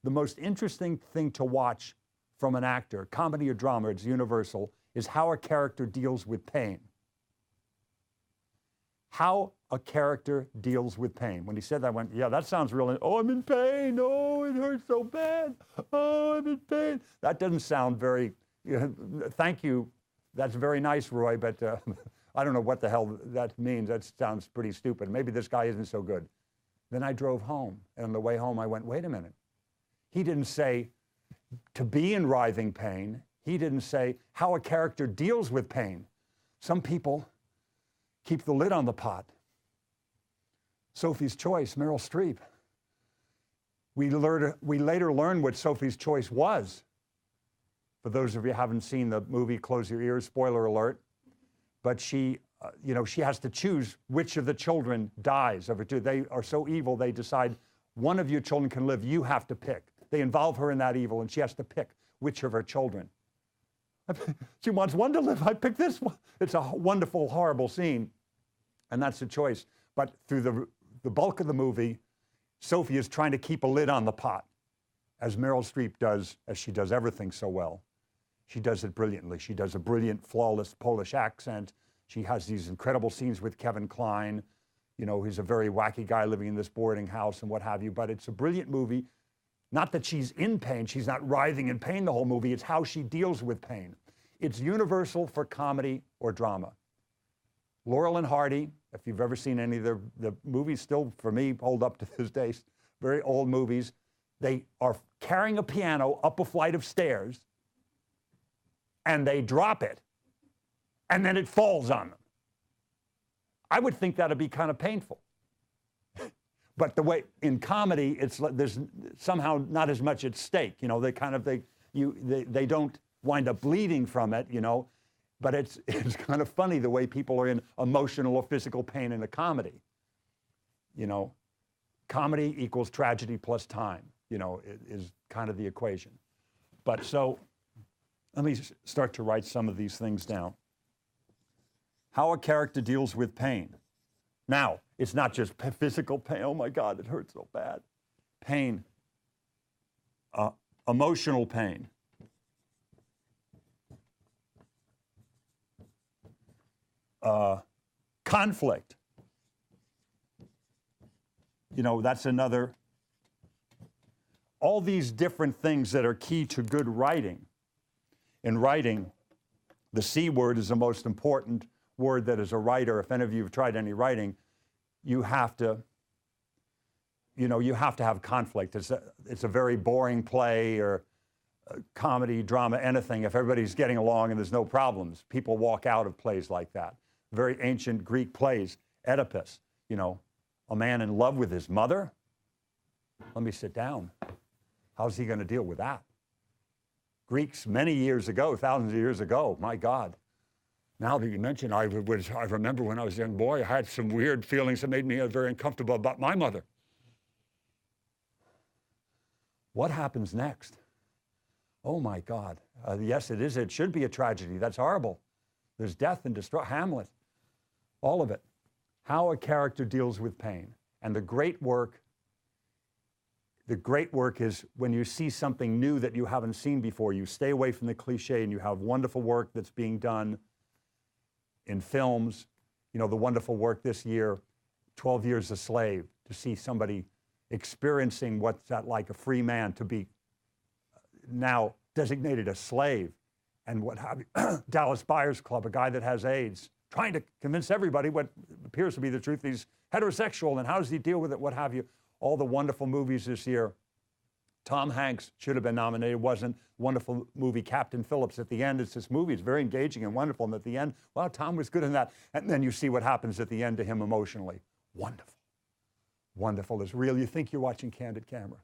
the most interesting thing to watch from an actor, comedy or drama, it's universal, is how a character deals with pain. How a character deals with pain. When he said that, I went, yeah, that sounds really, oh, I'm in pain. Oh, it hurts so bad. Oh, I'm in pain. That doesn't sound very, thank you. That's very nice, Roy, but I don't know what the hell that means. That sounds pretty stupid. Maybe this guy isn't so good. Then I drove home, and on the way home, I went, wait a minute. He didn't say to be in writhing pain. He didn't say how a character deals with pain. Some people keep the lid on the pot. Sophie's Choice, Meryl Streep. We later learned what Sophie's Choice was. For those of you who haven't seen the movie, close your ears, spoiler alert. But she has to choose which of the children dies of her two. They are so evil, they decide one of your children can live, you have to pick. They involve her in that evil, and she has to pick which of her children. She wants one to live, I pick this one. It's a wonderful, horrible scene, and that's the choice. But through the bulk of the movie, Sophie is trying to keep a lid on the pot, as Meryl Streep does, as she does everything so well. She does it brilliantly. She does a brilliant, flawless Polish accent. She has these incredible scenes with Kevin Kline. He's a very wacky guy living in this boarding house and what have you, but it's a brilliant movie. Not that she's in pain, she's not writhing in pain the whole movie, it's how she deals with pain. It's universal for comedy or drama. Laurel and Hardy, if you've ever seen any of the movies, still for me hold up to this day, very old movies. They are carrying a piano up a flight of stairs and they drop it and then it falls on them. I would think that'd be kind of painful. But the way in comedy, there's somehow not as much at stake. They don't wind up bleeding from it, but it's kind of funny the way people are in emotional or physical pain in a comedy. Comedy equals tragedy plus time, is kind of the equation. But so let me start to write some of these things down. How a character deals with pain. Now, it's not just physical pain. Oh my God, it hurts so bad. Pain, emotional pain. Conflict. That's another. All these different things that are key to good writing. In writing, the C word is the most important word that as a writer, if any of you have tried any writing, you have to have conflict. It's a very boring play or comedy, drama, anything. If everybody's getting along and there's no problems, people walk out of plays like that. Very ancient Greek plays, Oedipus, a man in love with his mother. Let me sit down. How's he going to deal with that? Greeks many years ago, thousands of years ago, my God. Now that you mention, I remember when I was a young boy, I had some weird feelings that made me very uncomfortable about my mother. What happens next? Oh my God. Yes, it is. It should be a tragedy. That's horrible. There's death and destruction. Hamlet. All of it. How a character deals with pain. And the great work is when you see something new that you haven't seen before. You stay away from the cliche and you have wonderful work that's being done in films. The wonderful work this year, 12 Years a Slave, to see somebody experiencing what's that like, a free man to be now designated a slave, and what have you. Dallas Buyers Club, a guy that has AIDS, trying to convince everybody what appears to be the truth. He's heterosexual, and how does he deal with it, what have you. All the wonderful movies this year. Tom Hanks should have been nominated, wasn't. Wonderful movie, Captain Phillips. At the end, it's this movie. It's very engaging and wonderful. And at the end, wow, Tom was good in that. And then you see what happens at the end to him emotionally. Wonderful. Wonderful. It's real. You think you're watching Candid Camera.